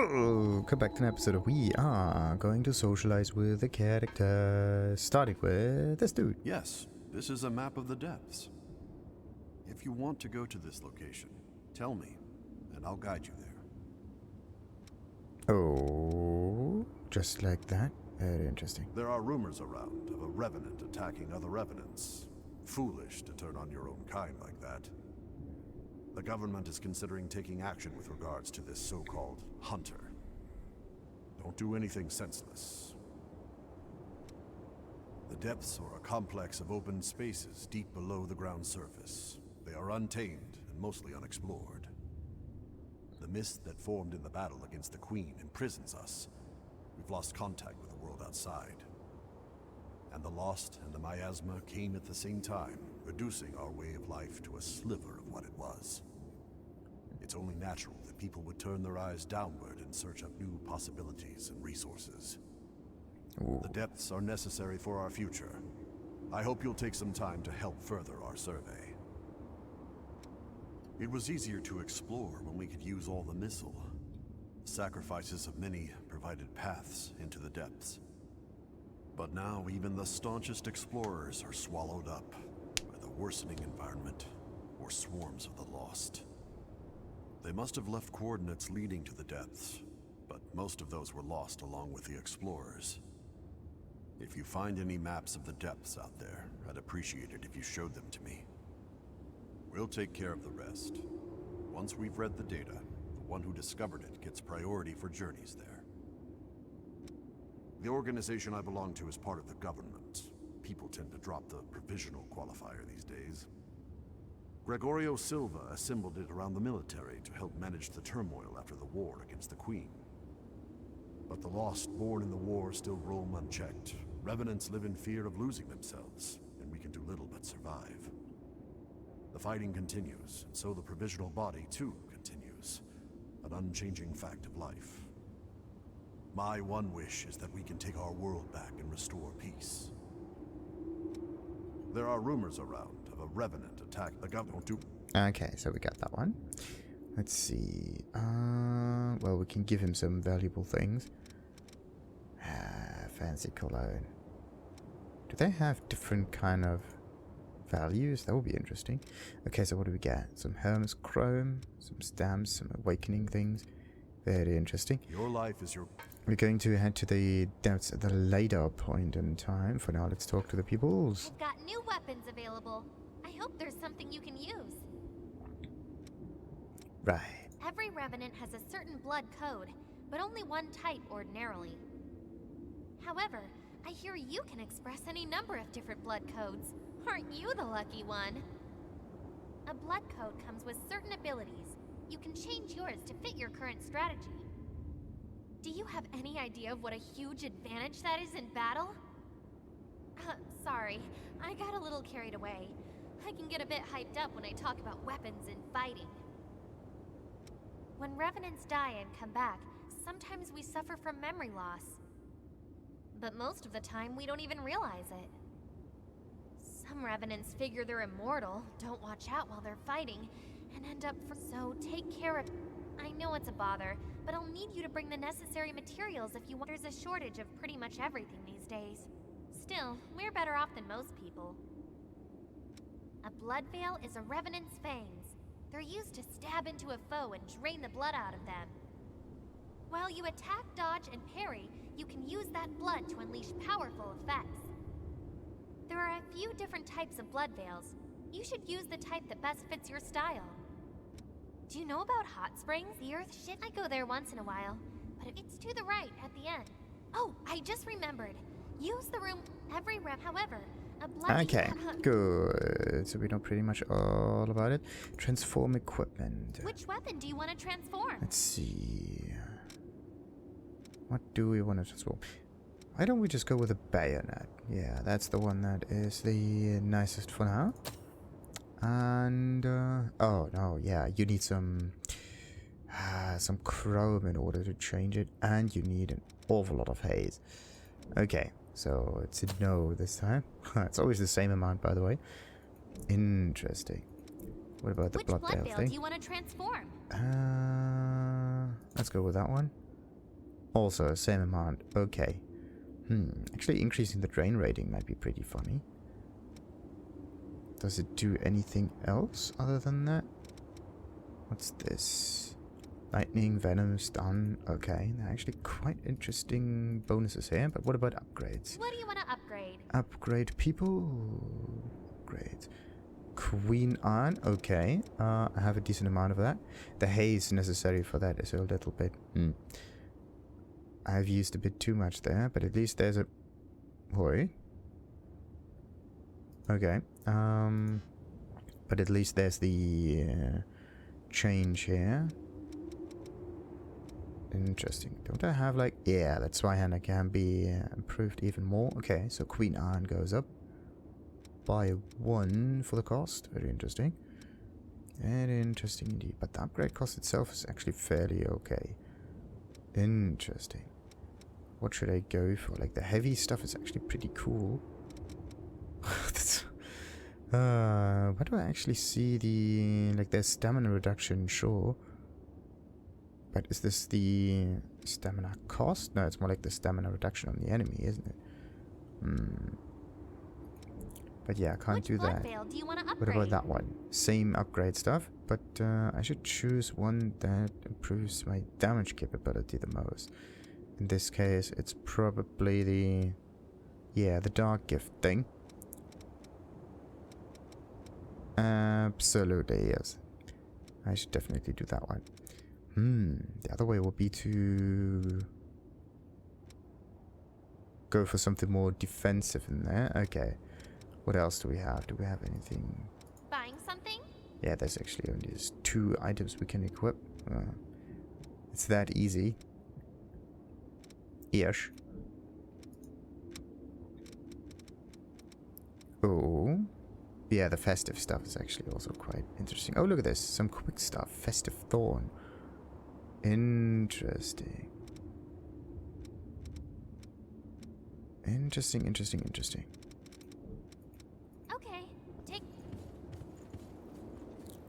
Welcome back to an episode of We Are Going to Socialize with the Characters, starting with this dude. Yes, this is a map of the depths. If you want to go to this location, tell me, and I'll guide you there. Oh, just like that? Very interesting. There are rumors around of a revenant attacking other revenants. Foolish to turn on your own kind like that. The government is considering taking action with regards to this so-called hunter. Don't do anything senseless. The depths are a complex of open spaces deep below the ground surface. They are untamed and mostly unexplored. The mist that formed in the battle against the Queen imprisons us. We've lost contact with the world outside. And the Lost and the Miasma came at the same time, reducing our way of life to a sliver of what it was. It's only natural that people would turn their eyes downward in search of new possibilities and resources. Ooh. The depths are necessary for our future. I hope you'll take some time to help further our survey. It was easier to explore when we could use all the missile. The sacrifices of many provided paths into the depths. But now even the staunchest explorers are swallowed up by the worsening environment or swarms of the lost. They must have left coordinates leading to the depths, but most of those were lost along with the explorers. If you find any maps of the depths out there, I'd appreciate it if you showed them to me. We'll take care of the rest. Once we've read the data, the one who discovered it gets priority for journeys there. The organization I belong to is part of the government. People tend to drop the provisional qualifier these days. Gregorio Silva assembled it around the military to help manage the turmoil after the war against the Queen. But the lost born in the war still roam unchecked. Revenants live in fear of losing themselves, and we can do little but survive. The fighting continues, and so the provisional body too continues. An unchanging fact of life. My one wish is that we can take our world back and restore peace. There are rumors around of a revenant attack the government. Okay, so we got that one. Let's see. Well, we can give him some valuable things. Fancy cologne. Do they have different kind of values? That would be interesting. Okay, so what do we get? Some Hermes chrome, some stamps, some awakening things. Very interesting. Your life is your... We're going to head to the depths at the later point in time. For now, let's talk to the peoples. I've got new weapons available. I hope there's something you can use. Right. Every revenant has a certain blood code, but only one type ordinarily. However, I hear you can express any number of different blood codes. Aren't you the lucky one? A blood code comes with certain abilities. You can change yours to fit your current strategy. Do you have any idea of what a huge advantage that is in battle? Sorry, I got a little carried away. I can get a bit hyped up when I talk about weapons and fighting. When revenants die and come back, sometimes we suffer from memory loss. But most of the time, we don't even realize it. Some revenants figure they're immortal, don't watch out while they're fighting, and end up so take care of... I know it's a bother, but I'll need you to bring the necessary materials if you want. There's a shortage of pretty much everything these days. Still, we're better off than most people. A blood veil is a revenant's fangs. They're used to stab into a foe and drain the blood out of them. While you attack, dodge, and parry, you can use that blood to unleash powerful effects. There are a few different types of blood veils. You should use the type that best fits your style. Do you know about hot springs? The earth shit. I go there once in a while, but it's to the right at the end. Oh, I just remembered. Use the room every rep. However, a blood... Okay, good. So we know pretty much all about it. Transform equipment. Which weapon do you want to transform? Let's see. What do we want to transform? Why don't we just go with a bayonet? Yeah, that's the one that is the nicest for now. And oh no, yeah, you need some chrome in order to change it, and you need an awful lot of haze. Okay, so it's a no this time. It's always the same amount, by the way. Interesting. What about the blood veil thing? Do you want to transform? Let's go with that one. Also, same amount. Okay. Actually, increasing the drain rating might be pretty funny. Does it do anything else other than that? What's this? Lightning, venom, stun. Okay, they're actually quite interesting bonuses here. But what about upgrades? What do you want to upgrade? Upgrade people. Great. Queen Anne. Okay. I have a decent amount of that. The haze necessary for that is a little bit. I've used a bit too much there, but at least there's a. Hoi. Okay. But at least there's the change here. Interesting. Don't I have like... Yeah, that Zweihander can be improved even more. Okay, so Queen Anne goes up by 1 for the cost. Very interesting. Very interesting indeed. But the upgrade cost itself is actually fairly okay. Interesting. What should I go for? Like the heavy stuff is actually pretty cool. That's... where do I actually see the... Like there's stamina reduction, sure. But is this the stamina cost? No, it's more like the stamina reduction on the enemy, isn't it? But yeah, I can't do that. Do you want to upgrade? What about that one? Same upgrade stuff, but I should choose one that improves my damage capability the most. In this case, it's probably the... Yeah, the Dark Gift thing. Absolutely, yes. I should definitely do that one. The other way would be to go for something more defensive in there. Okay. What else do we have? Do we have anything? Buying something? Yeah, there's actually only just 2 items we can equip. It's that easy. Ish. Oh. Yeah, the festive stuff is actually also quite interesting. Oh, look at this. Some quick stuff. Festive Thorn. Interesting. Interesting. Okay, take...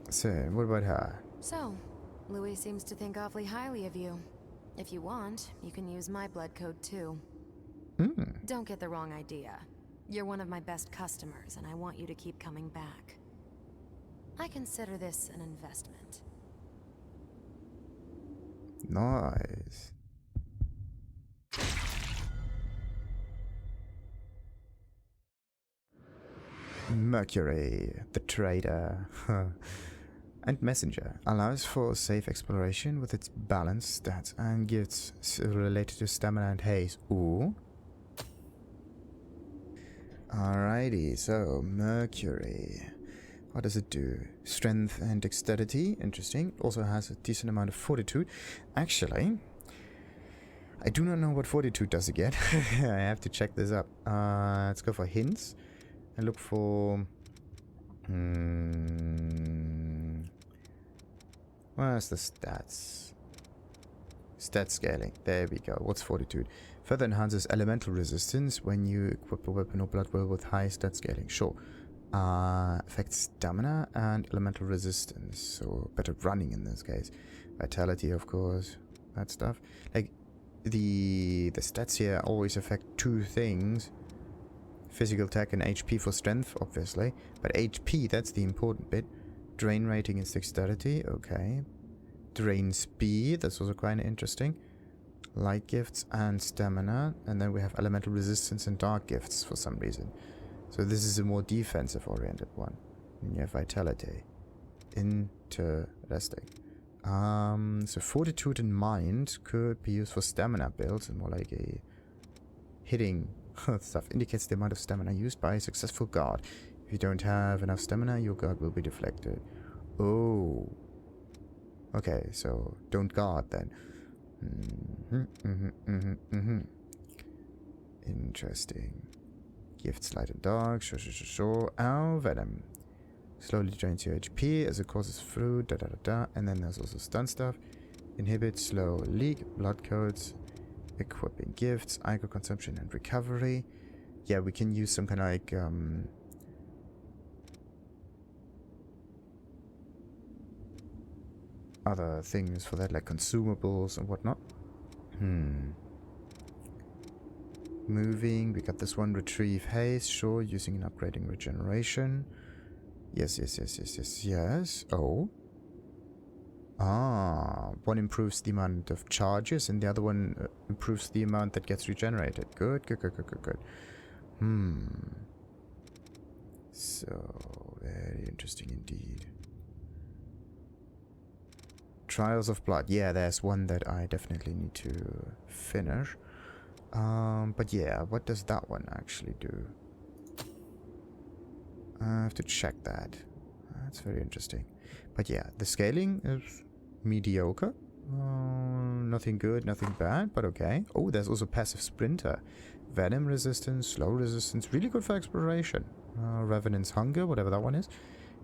So, what about her? So, Louis seems to think awfully highly of you. If you want, you can use my blood code too. Don't get the wrong idea. You're one of my best customers, and I want you to keep coming back. I consider this an investment. Nice. Mercury, the trader and messenger, allows for safe exploration with its balanced stats and gifts related to stamina and haste. Ooh. Alrighty, so Mercury. What does it do? Strength and dexterity. Interesting. Also has a decent amount of fortitude. Actually, I do not know what fortitude does again. I have to check this up. Let's go for hints. And look for... Where's the stats? Stat scaling. There we go. What's fortitude? Further enhances elemental resistance when you equip a weapon or blood will with high stat scaling. Sure. Affects stamina and elemental resistance. So better running in this case. Vitality, of course. That stuff. Like, the stats here always affect 2 things. Physical attack and HP for strength, obviously. But HP, that's the important bit. Drain rating is dexterity. Okay. Drain speed. That's also kind of interesting. Light gifts and stamina. And then we have elemental resistance and dark gifts for some reason. So this is a more defensive oriented one. And you have vitality. Interesting. So fortitude and mind could be used for stamina builds and more like a hitting stuff. Indicates the amount of stamina used by a successful guard. If you don't have enough stamina, your guard will be deflected. Oh. Okay, so don't guard then. Interesting. Gifts light and dark. Sure. Oh, venom. Slowly drains your HP as it courses through. And then there's also stun stuff. Inhibit slow leak. Blood codes. Equipping gifts. Ico consumption and recovery. Yeah, we can use some kind of like other things for that, like consumables and whatnot. Moving, we got this one, retrieve haste, sure, using an upgrading regeneration. Yes. Oh. Ah, one improves the amount of charges and the other one improves the amount that gets regenerated. Good. So, very interesting indeed. Trials of Blood. Yeah, there's one that I definitely need to finish. But yeah, what does that one actually do? I have to check that. That's very interesting. But yeah, the scaling is mediocre. Nothing good, nothing bad, but okay. Oh, there's also passive sprinter. Venom resistance, slow resistance, really good for exploration. Revenant's Hunger, whatever that one is.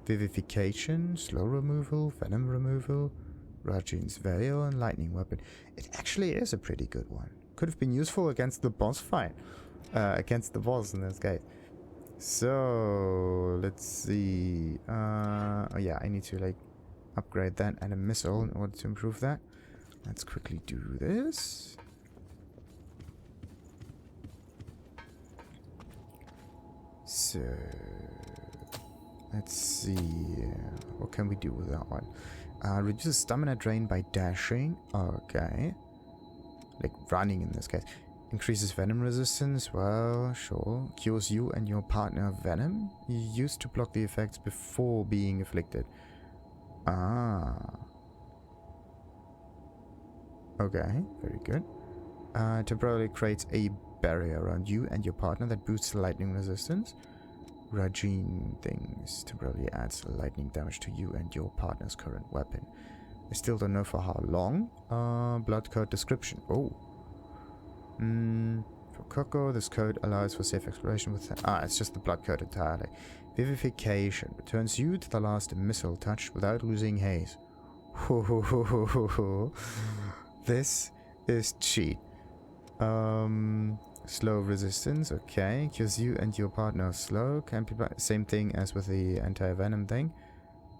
Vivification, slow removal, venom removal. Rajine's Veil and lightning weapon. It actually is a pretty good one. Could have been useful against the boss fight. Against the boss in this case. So, let's see. Oh yeah, I need to like upgrade that and a missile in order to improve that. Let's quickly do this. So, let's see. What can we do with that one? Reduces stamina drain by dashing. Okay. Like running in this case. Increases venom resistance. Well, sure. Cures you and your partner of venom. You used to block the effects before being afflicted. Ah. Okay, very good. Temporarily creates a barrier around you and your partner that boosts lightning resistance. Rajine things temporarily adds lightning damage to you and your partner's current weapon. I still don't know for how long. Blood code description. Oh. For Coco, this code allows for safe exploration with... it's just the blood code entirely. Vivification. Returns you to the last missile touch without losing haze. This is cheat. Slow resistance, okay. Cures you and your partner slow. Can be same thing as with the anti-venom thing.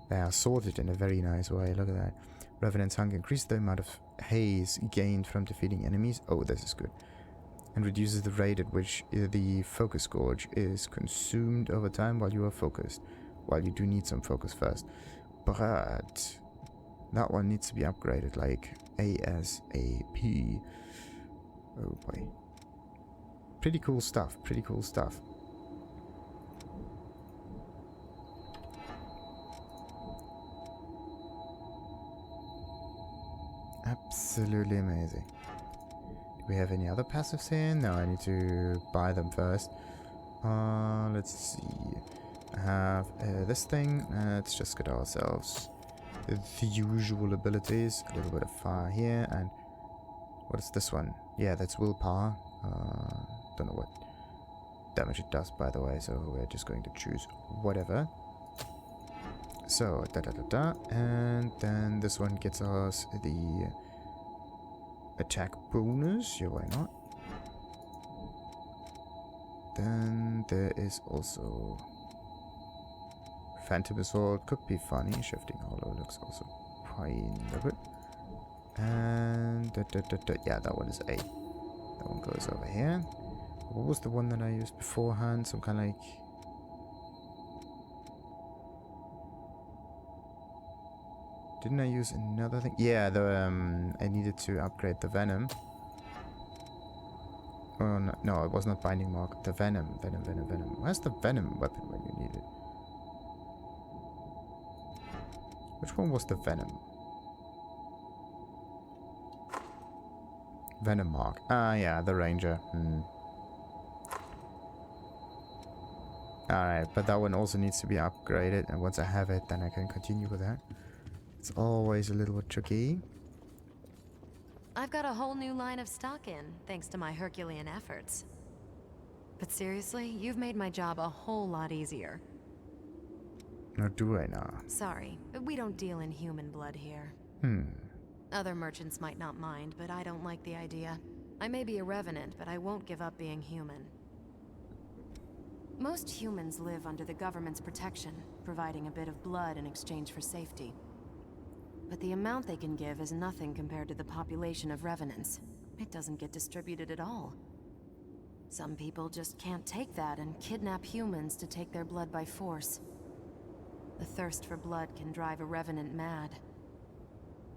They are sorted in a very nice way. Look at that. Revenant's Hunger increases the amount of haze gained from defeating enemies. Oh, this is good. And reduces the rate at which the focus gorge is consumed over time while you are focused. While you do need some focus first. But that one needs to be upgraded like ASAP. Oh boy. Pretty cool stuff. Pretty cool stuff. Absolutely amazing. Do we have any other passives here? No, I need to buy them first. Let's see. I have this thing. Let's just get ourselves the usual abilities. A little bit of fire here. And what is this one? Yeah, that's willpower. Don't know what damage it does, by the way. So we're just going to choose whatever. So, and then this one gets us the attack bonus. Yeah, why not? Then there is also Phantom Assault. Could be funny. Shifting Hollow looks also fine a bit. And yeah, that one is 8. That one goes over here. What was the one that I used beforehand? Some kind of like... Didn't I use another thing? Yeah, I needed to upgrade the Venom. Oh, no, it was not Binding Mark. The Venom. Where's the Venom weapon when you need it? Which one was the Venom? Venom Mark. Ah, yeah, the Ranger. Alright, but that one also needs to be upgraded, and once I have it, then I can continue with that. It's always a little bit tricky. I've got a whole new line of stock in, thanks to my Herculean efforts. But seriously, you've made my job a whole lot easier. Or do I now? Sorry, but we don't deal in human blood here. Other merchants might not mind, but I don't like the idea. I may be a revenant, but I won't give up being human. Most humans live under the government's protection, providing a bit of blood in exchange for safety. But the amount they can give is nothing compared to the population of revenants. it doesn't get distributed at all. Some people just can't take that and kidnap humans to take their blood by force. The thirst for blood can drive a revenant mad.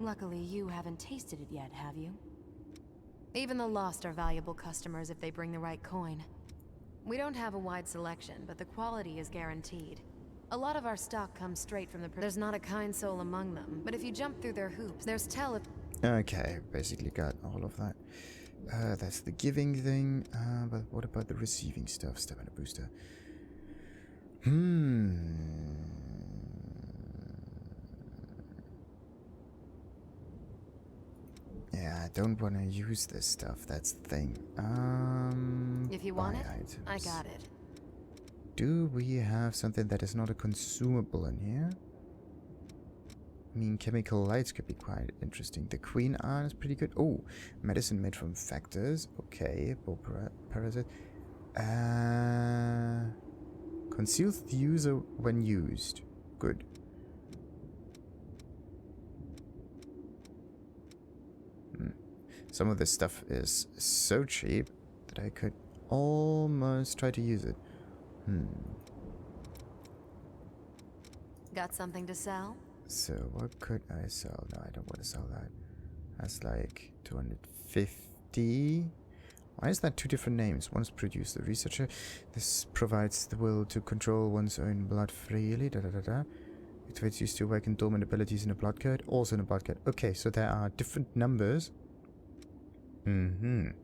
Luckily, you haven't tasted it yet, have you? Even the lost are valuable customers if they bring the right coin. We don't have a wide selection, but the quality is guaranteed. A lot of our stock comes straight from the... There's not a kind soul among them, but if you jump through their hoops, there's Okay, basically got all of that. That's the giving thing, but what about the receiving stuff? Stamina booster. Yeah, I don't want to use this stuff, that's the thing. If you want buy it, items. I got it. Do we have something that is not a consumable in here? I mean, chemical lights could be quite interesting. The queen iron is pretty good. Oh, medicine made from factors. Okay, parasite. Conceals the user when used. Good. Some of this stuff is so cheap that I could almost try to use it. Got something to sell? So what could I sell? No, I don't want to sell that. That's like 250. Why is that two different names? One's produce the researcher. This provides the will to control one's own blood freely. Activates used to awaken dormant abilities in a blood code. Also in a blood code. Okay, so there are different numbers. Come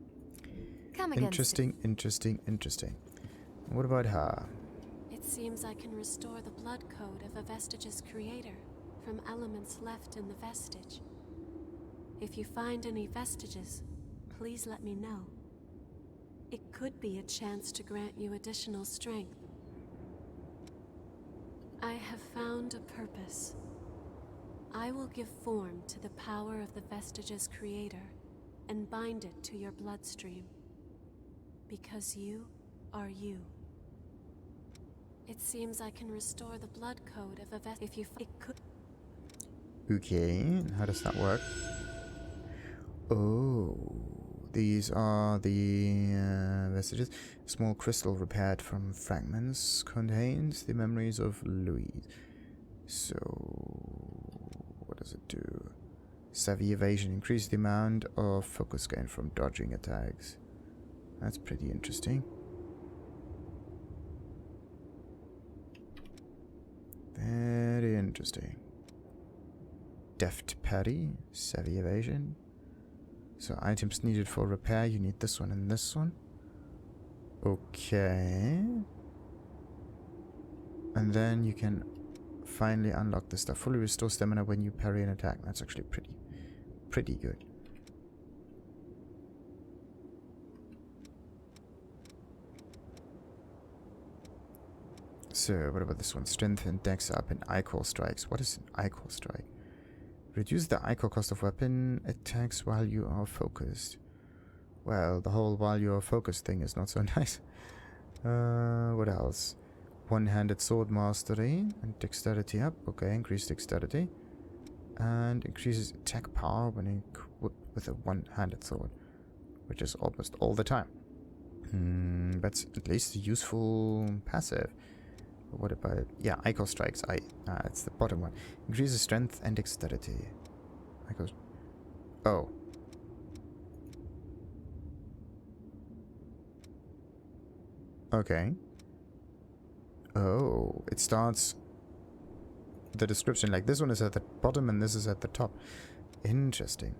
Interesting, interesting, interesting. What about her? It seems I can restore the blood code of a Vestige's creator from elements left in the vestige. If you find any vestiges, please let me know. It could be a chance to grant you additional strength. I have found a purpose. I will give form to the power of the Vestige's creator and bind it to your bloodstream. Because you are you. It seems I can restore the blood code of a if you it could. Okay, how does that work? Oh, these are the vestiges. Small crystal repaired from fragments contains the memories of Louis. So, what does it do? Savvy evasion. Increase the amount of focus gain from dodging attacks. That's pretty interesting. Very interesting. Deft parry, savvy evasion. So items needed for repair, you need this one and this one. Okay. And then you can finally unlock this stuff. Fully restore stamina when you parry an attack. That's actually pretty good. So, what about this one? Strength and dex up and Icor strikes. What is an Icor strike? Reduce the Icor cost of weapon attacks while you are focused. Well, the whole while you are focused thing is not so nice. What else? One-handed sword mastery and dexterity up. Okay, increase dexterity. And increases attack power when equipped with a one-handed sword. Which is almost all the time. That's at least a useful passive. What about... Yeah, Icor strikes. It's the bottom one. Increases strength and dexterity. Icor... Oh. Okay. Oh, it starts... The description, like this one is at the bottom and this is at the top. Interesting.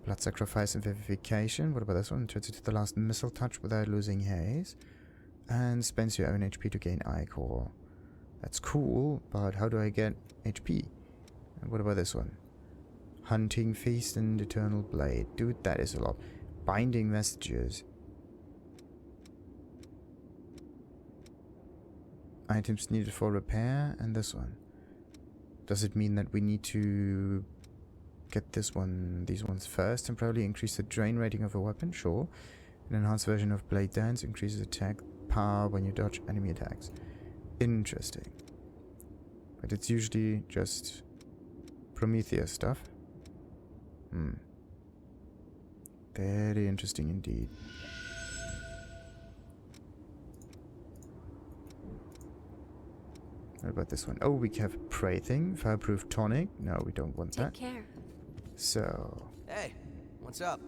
Blood sacrifice and vivification. What about this one? Turns it to the last missile touch without losing haze. And spends your own HP to gain Icor. That's cool, but how do I get HP? And what about this one? Hunting Feast and Eternal Blade. Dude, that is a lot. Binding Vestiges. Items needed for repair, and this one. Does it mean that we need to get these ones first and probably increase the drain rating of a weapon? Sure. An enhanced version of Blade Dance increases attack power when you dodge enemy attacks. Interesting. But it's usually just Prometheus stuff. Very interesting indeed. What about this one? Oh, we have a prey thing. Fireproof tonic. No, we don't want that. Take care. So, Hey, what's up?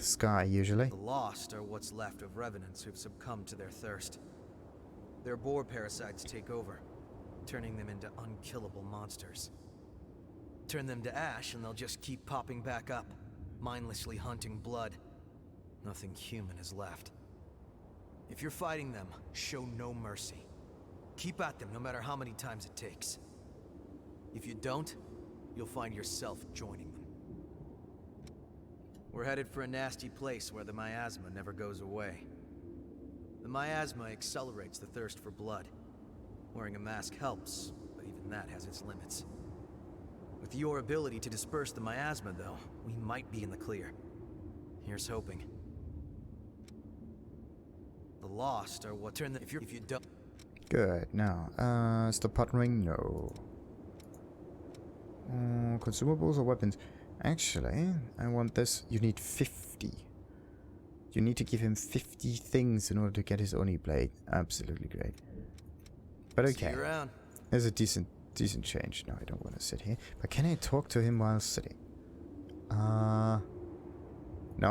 the sky usually. The lost are what's left of revenants who've succumbed to their thirst. Their boar parasites take over, turning them into unkillable monsters. Turn them to ash and they'll just keep popping back up, mindlessly hunting blood. Nothing human is left. If you're fighting them, show no mercy. Keep at them no matter how many times it takes. If you don't, you'll find yourself joining them. We're headed for a nasty place where the miasma never goes away. The miasma accelerates the thirst for blood. Wearing a mask helps, but even that has its limits. With your ability to disperse the miasma, though, we might be in the clear. Here's hoping. The lost are what turn the... If you don't... Good. Now, stop partnering? No. Consumables or weapons? Actually, I want this. You need 50. You need to give him 50 things in order to get his Oni blade. Absolutely great. But okay. See you around. There's a decent change. No, I don't want to sit here. But can I talk to him while sitting? No,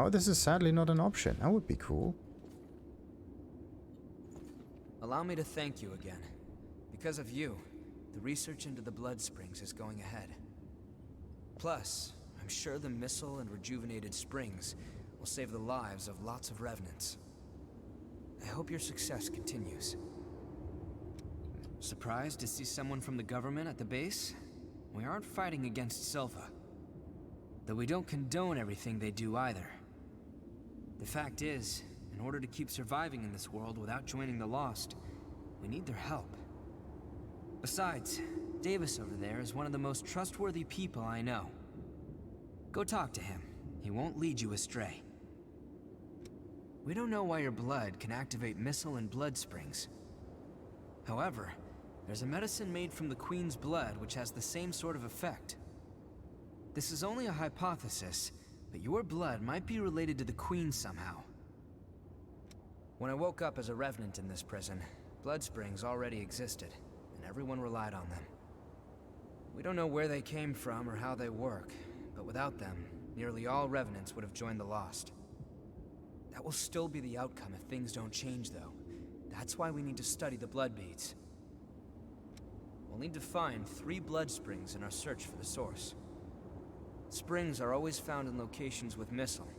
this is sadly not an option. That would be cool. Allow me to thank you again. Because of you, the research into the blood springs is going ahead. Plus, I'm sure the missile and rejuvenated springs will save the lives of lots of revenants. I hope your success continues. Surprised to see someone from the government at the base? We aren't fighting against Silva. Though we don't condone everything they do either. The fact is, in order to keep surviving in this world without joining the Lost, we need their help. Besides, Davis over there is one of the most trustworthy people I know. Go talk to him. He won't lead you astray. We don't know why your blood can activate missile and blood springs. However, there's a medicine made from the Queen's blood which has the same sort of effect. This is only a hypothesis, but your blood might be related to the Queen somehow. When I woke up as a revenant in this prison, blood springs already existed, and everyone relied on them. We don't know where they came from or how they work, but without them, nearly all revenants would have joined the Lost. That will still be the outcome if things don't change, though. That's why we need to study the blood beads. We'll need to find 3 blood springs in our search for the source. Springs are always found in locations with missile.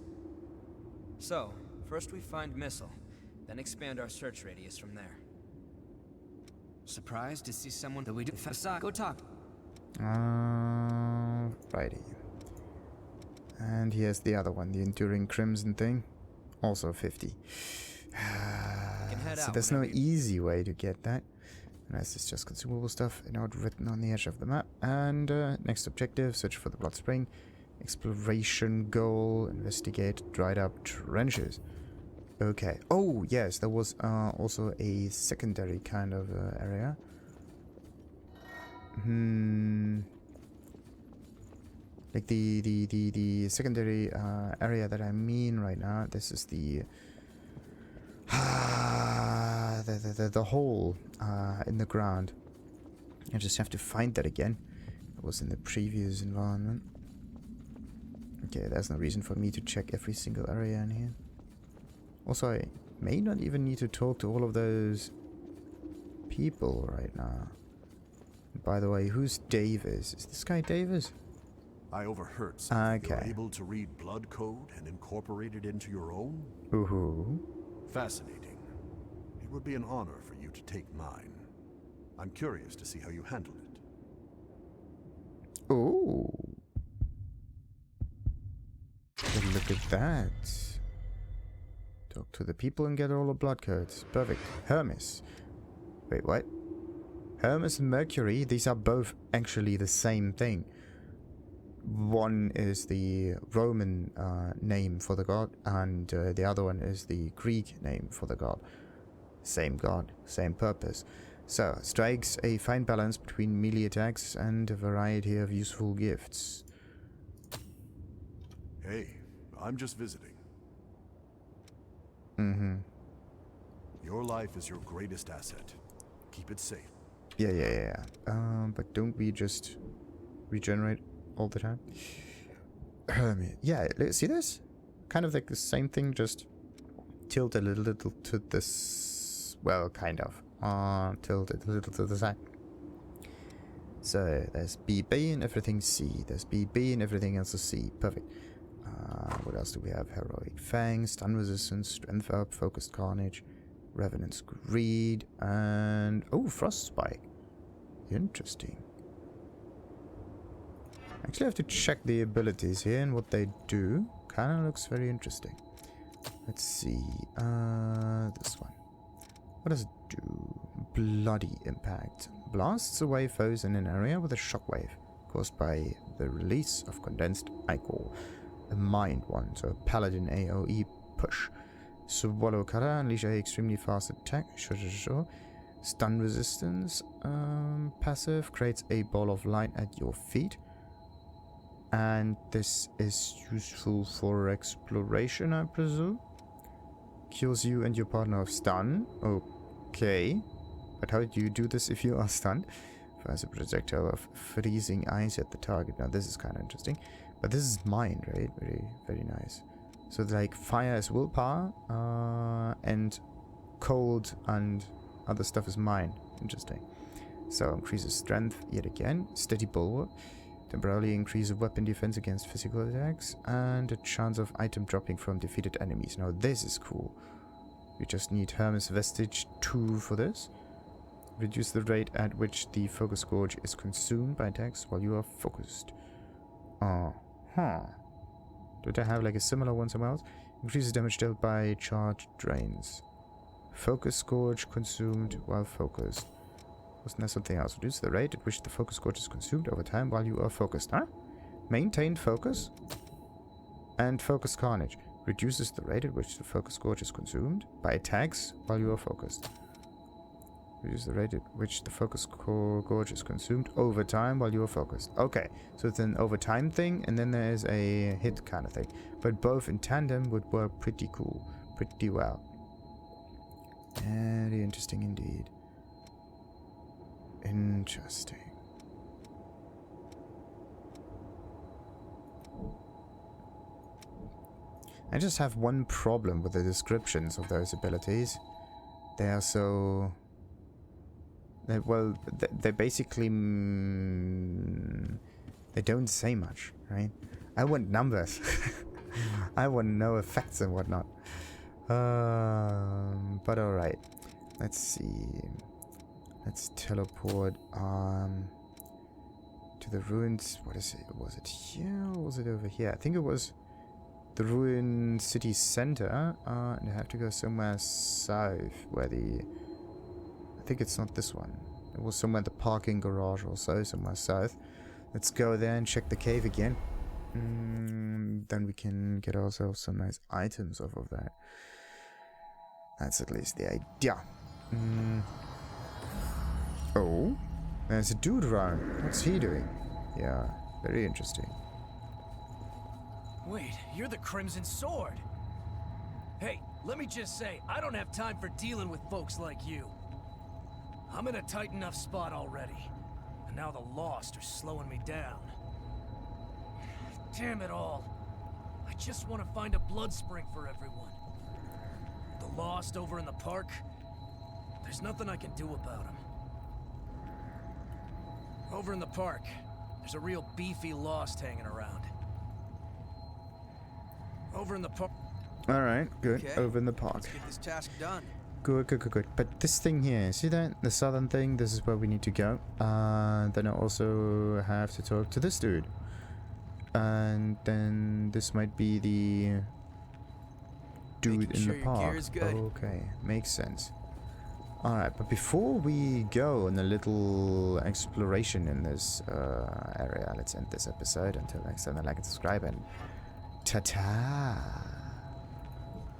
So, first we find missile, then expand our search radius from there. Surprised to see someone that we do. Go talk. Righty. And here's the other one, the Enduring Crimson thing. Also 50. So there's no easy way to get that. Unless it's just consumable stuff not written on the edge of the map. And next objective, search for the blood spring. Exploration goal, investigate dried up trenches. Okay. Oh, yes, there was also a secondary kind of area. Like the secondary area that I mean right now. This is the hole in the ground. I just have to find that again. It was in the previous environment. Okay, there's no reason for me to check every single area in here. Also, I may not even need to talk to all of those people right now. By the way, who's Davis? Is this guy Davis? I overheard something. Okay. You're able to read blood code and incorporate it into your own? Ooh. Fascinating. It would be an honor for you to take mine. I'm curious to see how you handle it. Ooh. Look at that. Talk to the people and get all the blood codes. Perfect. Hermes. Wait, what? Hermes and Mercury, these are both actually the same thing. One is the Roman name for the god, and the other one is the Greek name for the god. Same god, same purpose. So, strikes a fine balance between melee attacks and a variety of useful gifts. Hey, I'm just visiting. Mm-hmm. Your life is your greatest asset. Keep it safe. Yeah. But don't we just regenerate all the time? Yeah, see this? Kind of like the same thing, just tilt a little to this. Well, kind of. Tilt it a little to the side. So there's BB and everything C. There's BB and everything else is C. Perfect. What else do we have? Heroic Fang, Stun Resistance, Strength Up, Focused Carnage, Revenant's Greed, and... oh, Frost Spike. Interesting. Actually, I have to check the abilities here and what they do. Kinda looks very interesting. Let's see. This one. What does it do? Bloody Impact. Blasts away foes in an area with a shockwave caused by the release of condensed Ichor. A mind one, so a paladin AoE push. Swallow Cutter, unleash a extremely fast attack. Sure. Stun resistance. Passive creates a ball of light at your feet. And this is useful for exploration, I presume. Cures you and your partner of stun. Okay. But how do you do this if you are stunned? Fires a projectile of freezing ice at the target. Now this is kind of interesting. But this is mind, right? Very nice. So like fire is willpower. And cold and other stuff is mind. Interesting. So increases strength yet again. Steady bulwark. Temporarily increase weapon defense against physical attacks. And a chance of item dropping from defeated enemies. Now this is cool. We just need Hermes Vestige 2 for this. Reduce the rate at which the focus gorge is consumed by attacks while you are focused. Did I have like a similar one somewhere else? Increases damage dealt by charge drains. Focus gorge consumed while focused. Wasn't there something else? Reduce the rate at which the focus gorge is consumed over time while you are focused. Huh? Maintained focus and focus carnage. Reduces the rate at which the focus gorge is consumed by attacks while you are focused. Reduce the rate at which the focus gorge is consumed over time while you are focused. Okay, so it's an over time thing, and then there's a hit kind of thing. But both in tandem would work pretty cool, pretty well. Very interesting indeed. Interesting. I just have one problem with the descriptions of those abilities. They are so... well, they basically... they don't say much, right? I want numbers. I want to know effects and whatnot. But alright. Let's see. Let's teleport to the ruins. What is it? Was it here or was it over here? I think it was the ruined city center. And I have to go somewhere south where the... I think it's not this one. It was somewhere at the parking garage or so, somewhere south. Let's go there and check the cave again. Then we can get ourselves some nice items off of that. That's at least the idea. Oh, there's a dude around. What's he doing? Yeah, very interesting. Wait, you're the Crimson Sword. Hey, let me just say, I don't have time for dealing with folks like you. I'm in a tight enough spot already, and now the Lost are slowing me down. Damn it all. I just want to find a blood spring for everyone. The Lost over in the park, there's nothing I can do about them. Over in the park, there's a real beefy Lost hanging around. Over in the park. Alright, good. Okay, Over in the park. let's get this task done. Good. But this thing here, see that? The southern thing, this is where we need to go. Then I also have to talk to this dude. And then this might be the dude in the park. Okay, makes sense. Alright, but before we go on a little exploration in this area, let's end this episode. Until next time, like and subscribe, and ta-ta!